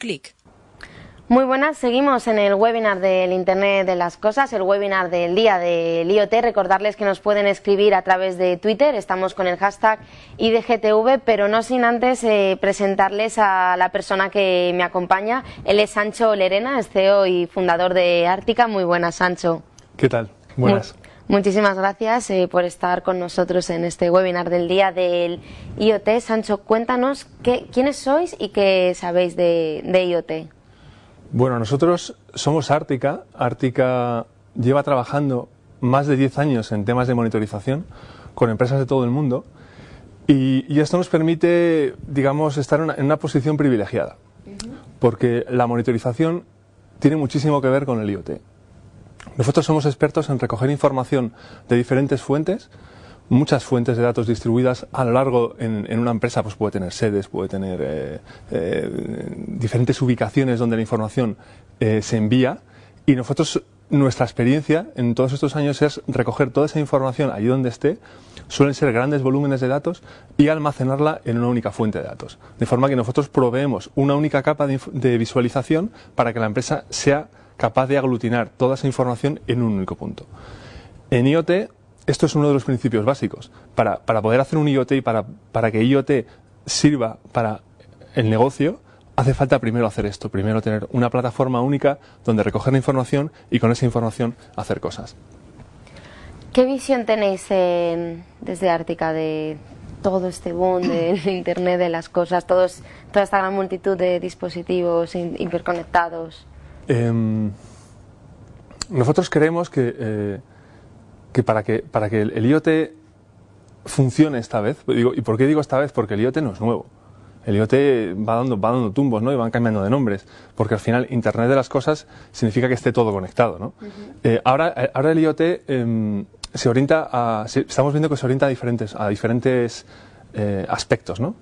clic. Muy buenas, seguimos en el webinar del Internet de las Cosas, el webinar del día del IoT. Recordarles que nos pueden escribir a través de Twitter, estamos con el hashtag IDGTV, pero no sin antes presentarles a la persona que me acompaña. Él es Sancho Lerena, es CEO y fundador de Artica. Muy buenas, Sancho. ¿Qué tal? Buenas. Muchísimas gracias por estar con nosotros en este webinar del día del IoT. Sancho, cuéntanos quiénes sois y qué sabéis de IoT. Bueno, nosotros somos Artica. Artica lleva trabajando más de 10 años en temas de monitorización con empresas de todo el mundo y esto nos permite, digamos, estar en una posición privilegiada, porque la monitorización tiene muchísimo que ver con el IoT. Nosotros somos expertos en recoger información de diferentes fuentes, muchas fuentes de datos distribuidas a lo largo en una empresa, pues puede tener sedes, puede tener diferentes ubicaciones donde la información se envía, y nosotros, nuestra experiencia en todos estos años es recoger toda esa información allí donde esté. Suelen ser grandes volúmenes de datos y almacenarla en una única fuente de datos, de forma que nosotros proveemos una única capa de visualización para que la empresa sea capaz de aglutinar toda esa información en un único punto. En IoT esto es uno de los principios básicos. Para poder hacer un IoT y para que IoT sirva para el negocio, hace falta primero hacer esto, primero tener una plataforma única donde recoger la información y con esa información hacer cosas. ¿Qué visión tenéis desde Artica de todo este boom del Internet de las Cosas, toda esta gran multitud de dispositivos hiperconectados? Nosotros creemos que para que el IoT funcione esta vez, ¿y por qué digo esta vez? Porque el IoT no es nuevo. El IoT va dando tumbos, ¿no? Y van cambiando de nombres, porque al final Internet de las Cosas significa que esté todo conectado, ¿no? Ahora el IoT se orienta estamos viendo que se orienta a diferentes aspectos, ¿no?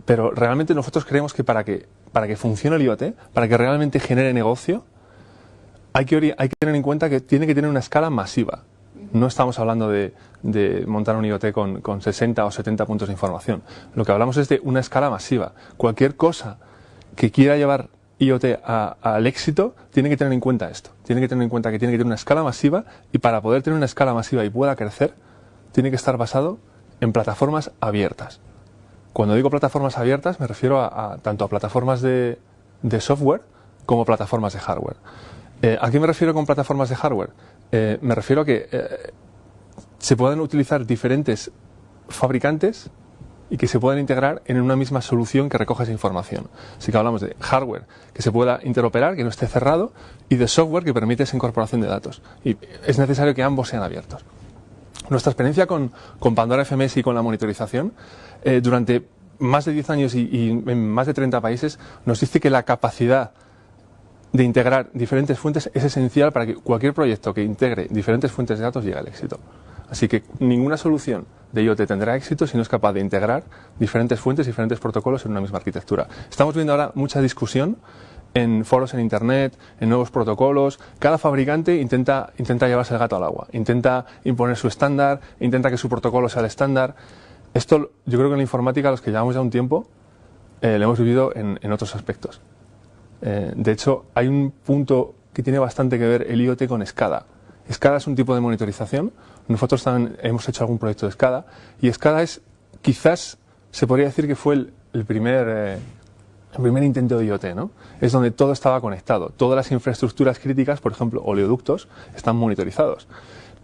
Pero realmente nosotros creemos que para que funcione el IoT, para que realmente genere negocio, hay que tener en cuenta que tiene que tener una escala masiva. No estamos hablando de montar un IoT con 60 o 70 puntos de información. Lo que hablamos es de una escala masiva. Cualquier cosa que quiera llevar IoT al éxito tiene que tener en cuenta esto. Tiene que tener en cuenta que tiene que tener una escala masiva, y para poder tener una escala masiva y pueda crecer, tiene que estar basado en plataformas abiertas. Cuando digo plataformas abiertas me refiero tanto a plataformas de software como plataformas de hardware. ¿A qué me refiero con plataformas de hardware? Me refiero a que se pueden utilizar diferentes fabricantes y que se puedan integrar en una misma solución que recoja esa información. Así que hablamos de hardware que se pueda interoperar, que no esté cerrado, y de software que permite esa incorporación de datos. Y es necesario que ambos sean abiertos. Nuestra experiencia con Pandora FMS y con la monitorización durante más de 10 años y en más de 30 países nos dice que la capacidad de integrar diferentes fuentes es esencial para que cualquier proyecto que integre diferentes fuentes de datos llegue al éxito. Así que ninguna solución de IoT tendrá éxito si no es capaz de integrar diferentes fuentes, diferentes protocolos en una misma arquitectura. Estamos viendo ahora mucha discusión en foros en Internet, en nuevos protocolos. Cada fabricante intenta llevarse el gato al agua, intenta imponer su estándar, intenta que su protocolo sea el estándar. Esto yo creo que en la informática, los que llevamos ya un tiempo, lo hemos vivido en otros aspectos. De hecho, hay un punto que tiene bastante que ver el IoT con SCADA. SCADA es un tipo de monitorización. Nosotros también hemos hecho algún proyecto de SCADA, y SCADA quizás se podría decir que fue el primer intento de IoT, ¿no? Es donde todo estaba conectado. Todas las infraestructuras críticas, por ejemplo, oleoductos, están monitorizados.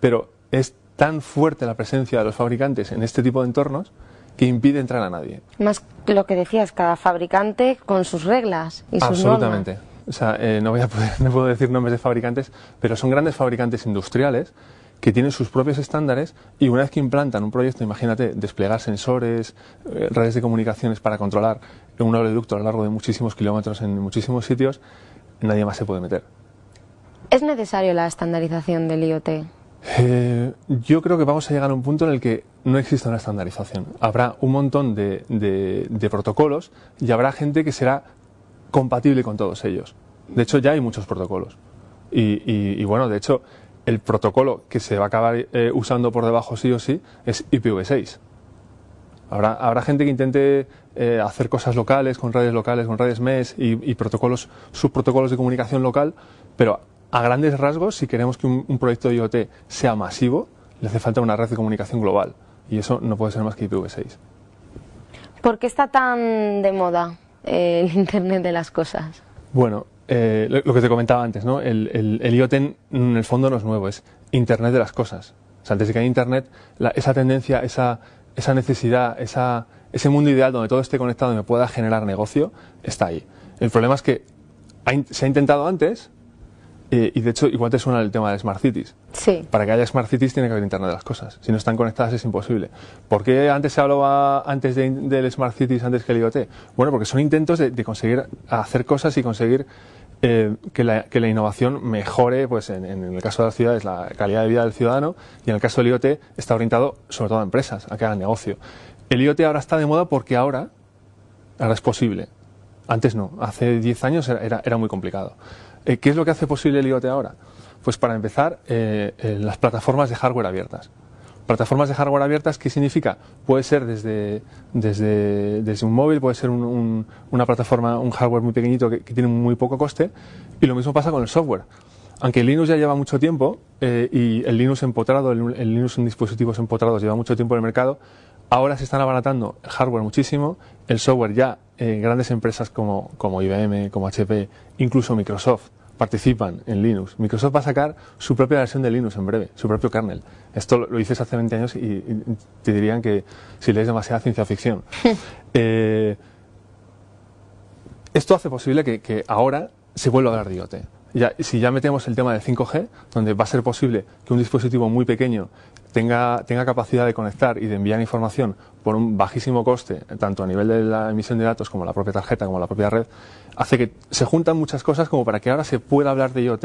Pero es tan fuerte la presencia de los fabricantes en este tipo de entornos que impide entrar a nadie. Más lo que decías, cada fabricante con sus reglas y sus Absolutamente. normas. O sea, no puedo decir nombres de fabricantes, pero son grandes fabricantes industriales que tienen sus propios estándares, y una vez que implantan un proyecto, imagínate, desplegar sensores, redes de comunicaciones para controlar un oleoducto a lo largo de muchísimos kilómetros en muchísimos sitios, nadie más se puede meter. ¿Es necesario la estandarización del IoT? Yo creo que vamos a llegar a un punto en el que no exista una estandarización. Habrá un montón de protocolos y habrá gente que será compatible con todos ellos. De hecho, ya hay muchos protocolos. Y bueno, de hecho, el protocolo que se va a acabar usando por debajo sí o sí es IPv6. Habrá gente que intente hacer cosas locales, con redes mesh y subprotocolos de comunicación local, pero a grandes rasgos, si queremos que un proyecto de IoT sea masivo, le hace falta una red de comunicación global, y eso no puede ser más que IPv6. ¿Por qué está tan de moda el Internet de las cosas? Bueno, lo que te comentaba antes, ¿no? El IoT en el fondo no es nuevo, es Internet de las cosas. O sea, antes de que haya Internet, esa tendencia, esa necesidad, ese mundo ideal donde todo esté conectado y me pueda generar negocio, está ahí. El problema es que se ha intentado antes, y de hecho igual te suena el tema de Smart Cities. Sí. Para que haya Smart Cities tiene que haber Internet de las cosas. Si no están conectadas es imposible. ¿Por qué antes se hablaba del Smart Cities antes que el IoT? Bueno, porque son intentos de conseguir hacer cosas y conseguir que la innovación mejore, pues en el caso de las ciudades, la calidad de vida del ciudadano, y en el caso del IoT está orientado sobre todo a empresas, a que hagan negocio. El IoT ahora está de moda porque ahora es posible. Antes no, hace 10 años era muy complicado. ¿Qué es lo que hace posible el IoT ahora? Pues para empezar, las plataformas de hardware abiertas. Plataformas de hardware abiertas, ¿qué significa? Puede ser desde un móvil, puede ser una plataforma, un hardware muy pequeñito que tiene muy poco coste, y lo mismo pasa con el software. Aunque el Linux ya lleva mucho tiempo, y el Linux empotrado, el Linux en dispositivos empotrados lleva mucho tiempo en el mercado, ahora se están abaratando el hardware muchísimo, el software ya, grandes empresas como IBM, como HP, incluso Microsoft, participan en Linux. Microsoft va a sacar su propia versión de Linux en breve, su propio kernel. Esto lo dices hace 20 años y te dirían que si lees demasiada ciencia ficción. Esto hace posible que ahora se vuelva a hablar de IoT. Si ya metemos el tema del 5G, donde va a ser posible que un dispositivo muy pequeño tenga capacidad de conectar y de enviar información por un bajísimo coste, tanto a nivel de la emisión de datos como la propia tarjeta, como la propia red, hace que se juntan muchas cosas como para que ahora se pueda hablar de IoT.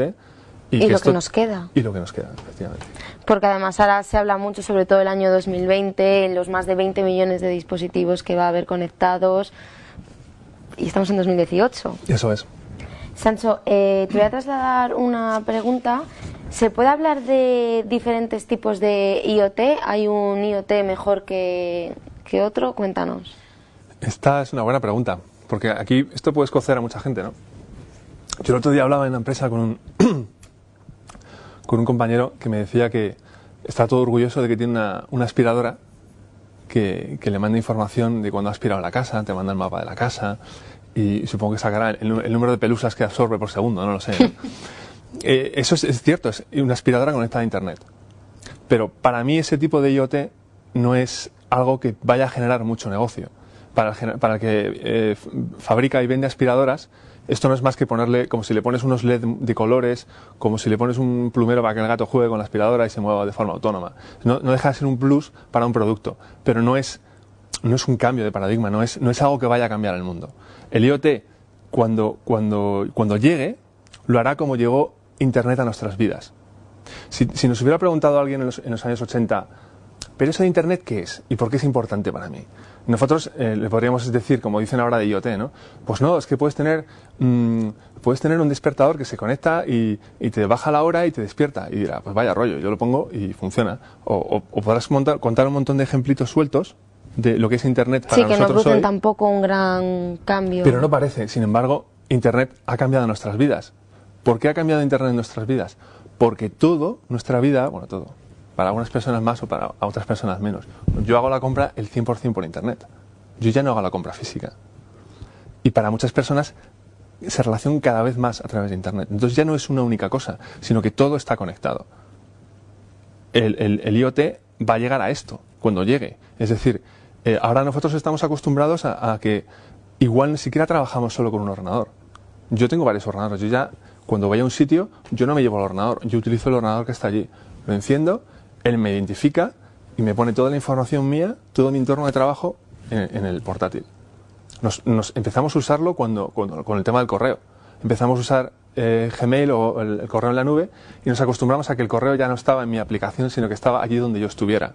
Y lo que nos queda. Y lo que nos queda, efectivamente. Porque además ahora se habla mucho, sobre todo el año 2020, en los más de 20 millones de dispositivos que va a haber conectados, y estamos en 2018. Eso es. Sancho, te voy a trasladar una pregunta. ¿Se puede hablar de diferentes tipos de IoT? ¿Hay un IoT mejor que otro? Cuéntanos. Esta es una buena pregunta, porque aquí esto puede escocer a mucha gente, ¿no? Yo el otro día hablaba en una empresa con un compañero que me decía que está todo orgulloso de que tiene una aspiradora que le manda información de cuando ha aspirado la casa, te manda el mapa de la casa, y supongo que sacará el número de pelusas que absorbe por segundo, no lo sé, ¿no? Eso es cierto, es una aspiradora conectada a Internet. Pero para mí ese tipo de IoT no es algo que vaya a generar mucho negocio. Para el que fabrica y vende aspiradoras, esto no es más que ponerle, como si le pones unos LED de colores, como si le pones un plumero para que el gato juegue con la aspiradora y se mueva de forma autónoma. No deja de ser un plus para un producto, pero no es un cambio de paradigma, no es algo que vaya a cambiar el mundo. El IoT, cuando llegue, lo hará como llegó Internet a nuestras vidas. Si nos hubiera preguntado alguien en los años 80, ¿pero eso de Internet qué es? ¿Y por qué es importante para mí? Nosotros le podríamos decir, como dicen ahora de IoT, ¿no? Pues no, es que puedes tener un despertador que se conecta y te baja la hora y te despierta. Y dirá, pues vaya rollo, yo lo pongo y funciona. O podrás contar un montón de ejemplitos sueltos de lo que es Internet para nosotros hoy. Sí, que no producen tampoco un gran cambio. Pero no parece. Sin embargo, Internet ha cambiado nuestras vidas. ¿Por qué ha cambiado Internet en nuestras vidas? Porque nuestra vida, bueno, todo, para algunas personas más o para otras personas menos. Yo hago la compra el 100% por Internet. Yo ya no hago la compra física. Y para muchas personas se relacionan cada vez más a través de Internet. Entonces ya no es una única cosa, sino que todo está conectado. El IoT va a llegar a esto, cuando llegue. Es decir, ahora nosotros estamos acostumbrados a que igual ni siquiera trabajamos solo con un ordenador. Yo tengo varios ordenadores. Yo ya, cuando voy a un sitio, yo no me llevo el ordenador. Yo utilizo el ordenador que está allí. Lo enciendo, él me identifica y me pone toda la información mía, todo mi entorno de trabajo en el portátil. Nos empezamos a usarlo con el tema del correo. Empezamos a usar Gmail o el correo en la nube y nos acostumbramos a que el correo ya no estaba en mi aplicación, sino que estaba allí donde yo estuviera.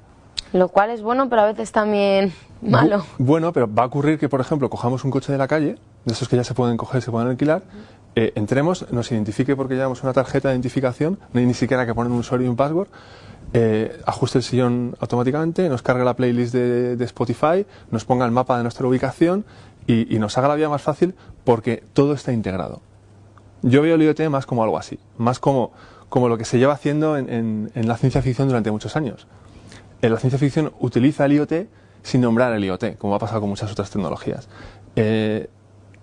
Lo cual es bueno, pero a veces también malo. Bueno, pero va a ocurrir que, por ejemplo, cojamos un coche de la calle, de esos que ya se pueden coger, se pueden alquilar, entremos, nos identifique porque llevamos una tarjeta de identificación, no hay ni siquiera que poner un usuario y un password, ajuste el sillón automáticamente, nos cargue la playlist de Spotify, nos ponga el mapa de nuestra ubicación y nos haga la vida más fácil porque todo está integrado. Yo veo el IoT más como algo así, más como lo que se lleva haciendo en la ciencia ficción durante muchos años. La ciencia ficción utiliza el IoT sin nombrar el IoT, como ha pasado con muchas otras tecnologías. En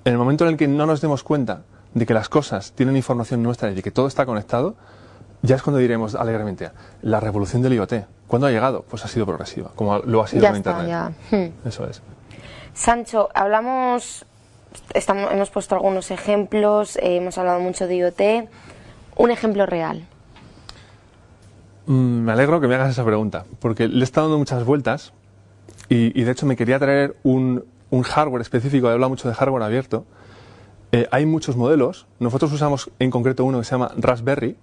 el momento en el que no nos demos cuenta de que las cosas tienen información nuestra y de que todo está conectado, ya es cuando diremos alegremente, la revolución del IoT. ¿Cuándo ha llegado? Pues ha sido progresiva, como lo ha sido Ya con está, Internet. ya. Eso es. Sancho, hemos puesto algunos ejemplos, hemos hablado mucho de IoT. Un ejemplo real. Me alegro que me hagas esa pregunta, porque le he estado dando muchas vueltas y de hecho me quería traer un hardware específico. He hablado mucho de hardware abierto. Hay muchos modelos. Nosotros usamos en concreto uno que se llama Raspberry.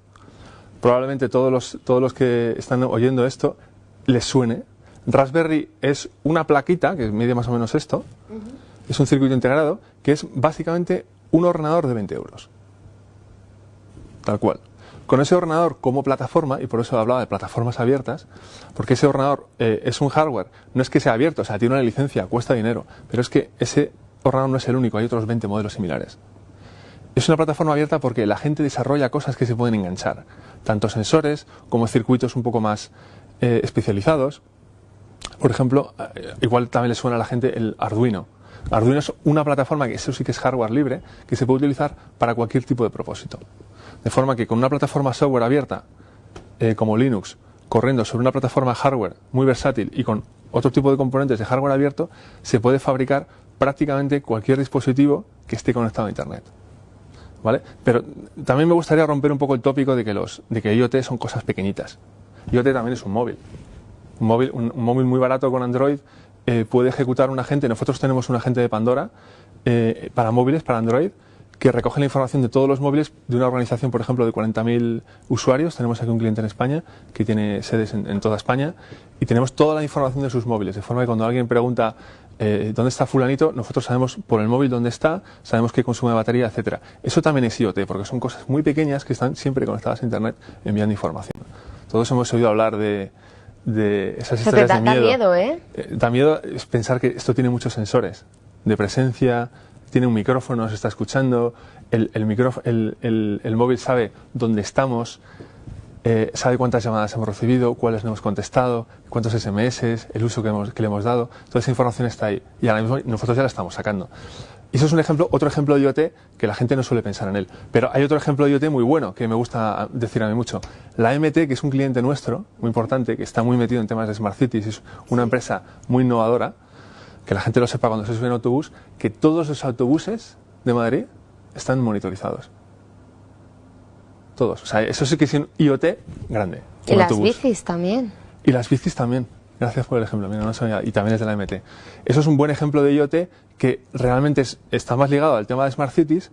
Probablemente todos los que están oyendo esto les suene. Raspberry es una plaquita que mide más o menos esto. Es un circuito integrado que es básicamente un ordenador de 20 euros. Tal cual. Con ese ordenador como plataforma, y por eso hablaba de plataformas abiertas, porque ese ordenador es un hardware, no es que sea abierto, o sea, tiene una licencia, cuesta dinero, pero es que ese ordenador no es el único, hay otros 20 modelos similares. Es una plataforma abierta porque la gente desarrolla cosas que se pueden enganchar, tanto sensores como circuitos un poco más especializados. Por ejemplo, igual también le suena a la gente el Arduino. Arduino es una plataforma que eso sí que es hardware libre, que se puede utilizar para cualquier tipo de propósito. De forma que con una plataforma software abierta, como Linux, corriendo sobre una plataforma hardware muy versátil y con otro tipo de componentes de hardware abierto, se puede fabricar prácticamente cualquier dispositivo que esté conectado a Internet. ¿Vale? Pero también me gustaría romper un poco el tópico de que IoT son cosas pequeñitas. IoT también es un móvil. Un móvil muy barato con Android puede ejecutar un agente. Nosotros tenemos un agente de Pandora para móviles, para Android, que recoge la información de todos los móviles de una organización, por ejemplo, de 40.000 usuarios. Tenemos aquí un cliente en España que tiene sedes en toda España y tenemos toda la información de sus móviles, de forma que cuando alguien pregunta ¿dónde está fulanito?, nosotros sabemos por el móvil dónde está, sabemos qué consume de batería, etcétera. Eso también es IoT, porque son cosas muy pequeñas que están siempre conectadas a Internet enviando información. Todos hemos oído hablar de esas historias de miedo. Da miedo, ¿eh? Da miedo es pensar que esto tiene muchos sensores de presencia, tiene un micrófono, nos está escuchando, el móvil sabe dónde estamos, sabe cuántas llamadas hemos recibido, cuáles no hemos contestado, cuántos SMS, el uso que le hemos dado. Toda esa información está ahí y ahora mismo nosotros ya la estamos sacando. Y eso es otro ejemplo de IoT que la gente no suele pensar en él. Pero hay otro ejemplo de IoT muy bueno que me gusta decir a mí mucho. La MT, que es un cliente nuestro, muy importante, que está muy metido en temas de Smart Cities, es una empresa muy innovadora, que la gente lo sepa cuando se sube en autobús, que todos los autobuses de Madrid están monitorizados. Todos. O sea, eso sí que es un IoT grande. Y las bicis también. Y las bicis también. Gracias por el ejemplo. Mira, no sabía. Y también es de la MT. Eso es un buen ejemplo de IoT que realmente está más ligado al tema de Smart Cities,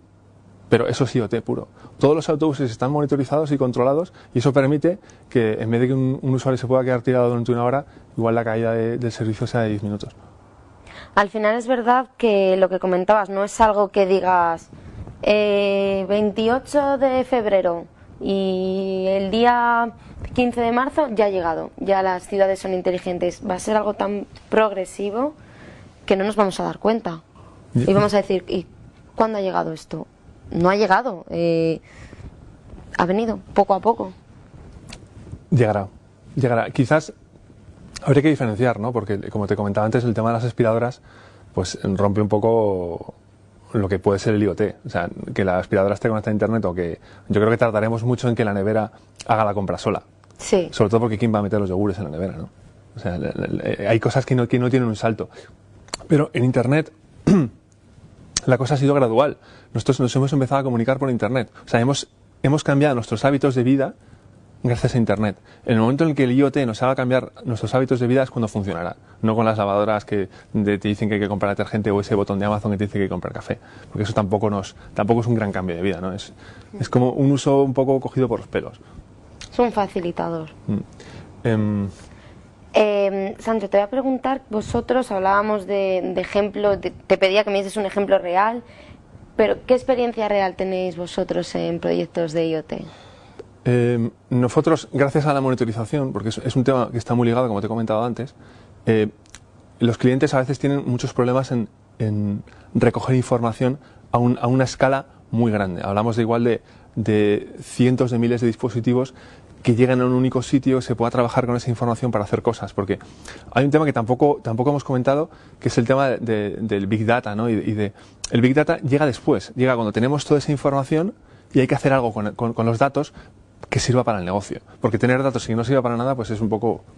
pero eso es IoT puro. Todos los autobuses están monitorizados y controlados y eso permite que en vez de que un usuario se pueda quedar tirado durante una hora, igual la caída del servicio sea de 10 minutos. Al final es verdad que lo que comentabas no es algo que digas 28 de febrero y el día 15 de marzo ya ha llegado, ya las ciudades son inteligentes. Va a ser algo tan progresivo que no nos vamos a dar cuenta. Y vamos a decir, ¿y cuándo ha llegado esto? No ha llegado, ha venido poco a poco. Llegará. Quizás habría que diferenciar, ¿no? Porque, como te comentaba antes, el tema de las aspiradoras pues rompe un poco lo que puede ser el IoT. O sea, que la aspiradora esté conectada a Internet o que... Yo creo que tardaremos mucho en que la nevera haga la compra sola. Sí. Sobre todo porque ¿quién va a meter los yogures en la nevera, no? O sea, hay cosas que no tienen un salto. Pero en Internet la cosa ha sido gradual. Nosotros nos hemos empezado a comunicar por Internet. O sea, hemos cambiado nuestros hábitos de vida gracias a Internet. En el momento en el que el IoT nos haga cambiar nuestros hábitos de vida es cuando funcionará. No con las lavadoras que te dicen que hay que comprar detergente o ese botón de Amazon que te dice que hay que comprar café. Porque eso tampoco es un gran cambio de vida, ¿no? Es como un uso un poco cogido por los pelos. Es un facilitador. Sancho, te voy a preguntar, vosotros hablábamos de ejemplos, te pedía que me dieses un ejemplo real, pero ¿qué experiencia real tenéis vosotros en proyectos de IoT? Nosotros, gracias a la monitorización, porque es un tema que está muy ligado, como te he comentado antes, los clientes a veces tienen muchos problemas en recoger información a una escala muy grande. Hablamos de igual de cientos de miles de dispositivos que llegan a un único sitio, se pueda trabajar con esa información para hacer cosas, porque hay un tema que tampoco hemos comentado, que es el tema del Big Data, ¿no? El Big Data llega después, llega cuando tenemos toda esa información y hay que hacer algo con los datos que sirva para el negocio, porque tener datos que no sirva para nada, pues es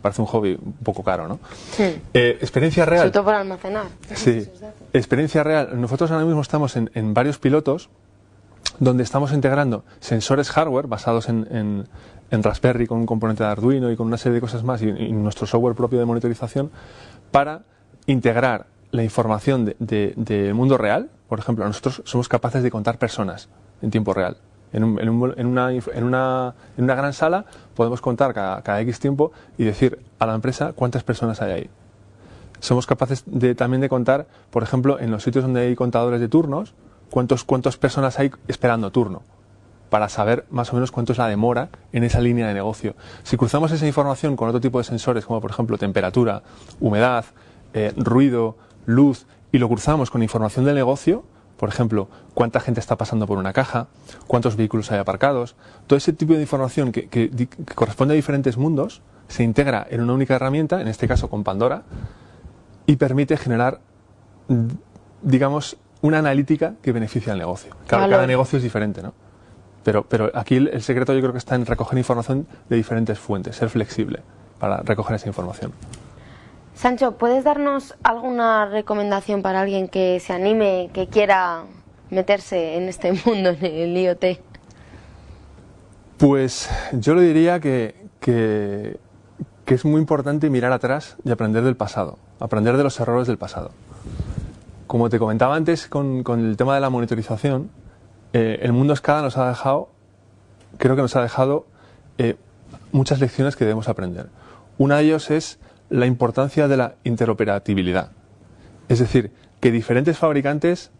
parece un hobby un poco caro, ¿no? Sí. Experiencia real. Sobre todo para almacenar. Sí. Experiencia real. Nosotros ahora mismo estamos en varios pilotos donde estamos integrando sensores hardware basados en Raspberry con un componente de Arduino y con una serie de cosas más y nuestro software propio de monitorización para integrar la información del mundo real. Por ejemplo, nosotros somos capaces de contar personas en tiempo real. En una gran sala podemos contar cada X tiempo y decir a la empresa cuántas personas hay ahí. Somos capaces también de contar, por ejemplo, en los sitios donde hay contadores de turnos, cuántas personas hay esperando turno, para saber más o menos cuánto es la demora en esa línea de negocio. Si cruzamos esa información con otro tipo de sensores, como por ejemplo temperatura, humedad, ruido, luz, y lo cruzamos con información del negocio, por ejemplo, cuánta gente está pasando por una caja, cuántos vehículos hay aparcados, todo ese tipo de información que corresponde a diferentes mundos, se integra en una única herramienta, en este caso con Pandora, y permite generar, digamos, una analítica que beneficia al negocio. Claro, cada negocio es diferente, ¿no? Pero aquí el secreto yo creo que está en recoger información de diferentes fuentes, ser flexible para recoger esa información. Sancho, ¿puedes darnos alguna recomendación para alguien que se anime, que quiera meterse en este mundo, en el IoT? Pues yo le diría que es muy importante mirar atrás y aprender del pasado, aprender de los errores del pasado. Como te comentaba antes con el tema de la monitorización, el mundo SCADA creo que nos ha dejado muchas lecciones que debemos aprender. Una de ellas es la importancia de la interoperabilidad. Es decir, que diferentes fabricantes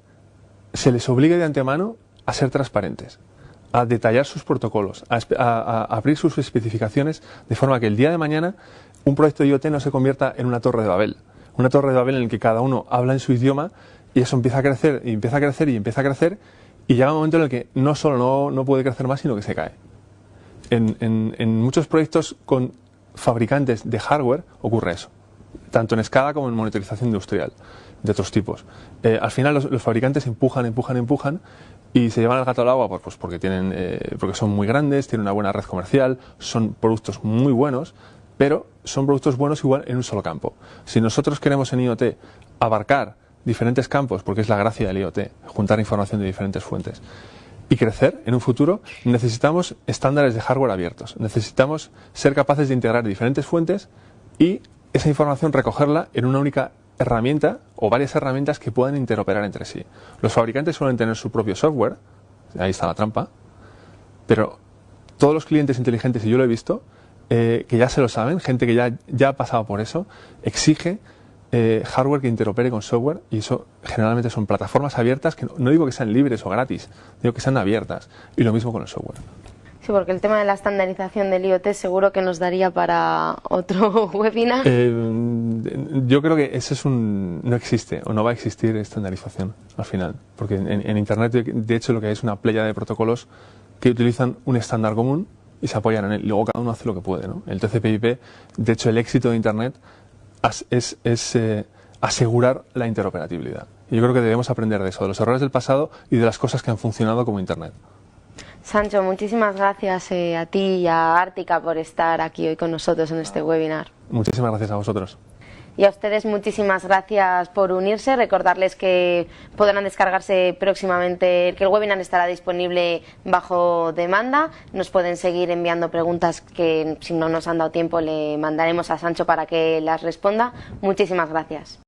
se les obligue de antemano a ser transparentes, a detallar sus protocolos, a abrir sus especificaciones, de forma que el día de mañana un proyecto de IoT no se convierta en una torre de Babel. Una torre de Babel en la que cada uno habla en su idioma y eso empieza a crecer y empieza a crecer y empieza a crecer y llega un momento en el que no solo no puede crecer más, sino que se cae. En muchos proyectos con fabricantes de hardware ocurre eso, tanto en SCADA como en monitorización industrial de otros tipos. Al final los fabricantes empujan y se llevan al gato al agua pues porque son muy grandes, tienen una buena red comercial, son productos muy buenos, pero son productos buenos igual en un solo campo. Si nosotros queremos en IoT abarcar diferentes campos, porque es la gracia del IoT, juntar información de diferentes fuentes, y crecer en un futuro, necesitamos estándares de hardware abiertos. Necesitamos ser capaces de integrar diferentes fuentes y esa información recogerla en una única herramienta o varias herramientas que puedan interoperar entre sí. Los fabricantes suelen tener su propio software, ahí está la trampa, pero todos los clientes inteligentes, y yo lo he visto, que ya se lo saben, gente que ya ha pasado por eso, exige hardware que interopere con software, y eso generalmente son plataformas abiertas que no digo que sean libres o gratis, digo que sean abiertas, y lo mismo con el software. Sí, porque el tema de la estandarización del IoT seguro que nos daría para otro webinar. Yo creo que no existe o no va a existir estandarización al final, porque en Internet de hecho lo que hay es una playa de protocolos que utilizan un estándar común y se apoyan en él, y luego cada uno hace lo que puede, ¿no? El TCP/IP, de hecho el éxito de Internet es asegurar la interoperabilidad. Y yo creo que debemos aprender de eso, de los errores del pasado y de las cosas que han funcionado como Internet. Sancho, muchísimas gracias a ti y a Ártica por estar aquí hoy con nosotros en este webinar. Muchísimas gracias a vosotros. Y a ustedes muchísimas gracias por unirse. Recordarles que podrán descargarse próximamente, que el webinar estará disponible bajo demanda. Nos pueden seguir enviando preguntas que si no nos han dado tiempo le mandaremos a Sancho para que las responda. Muchísimas gracias.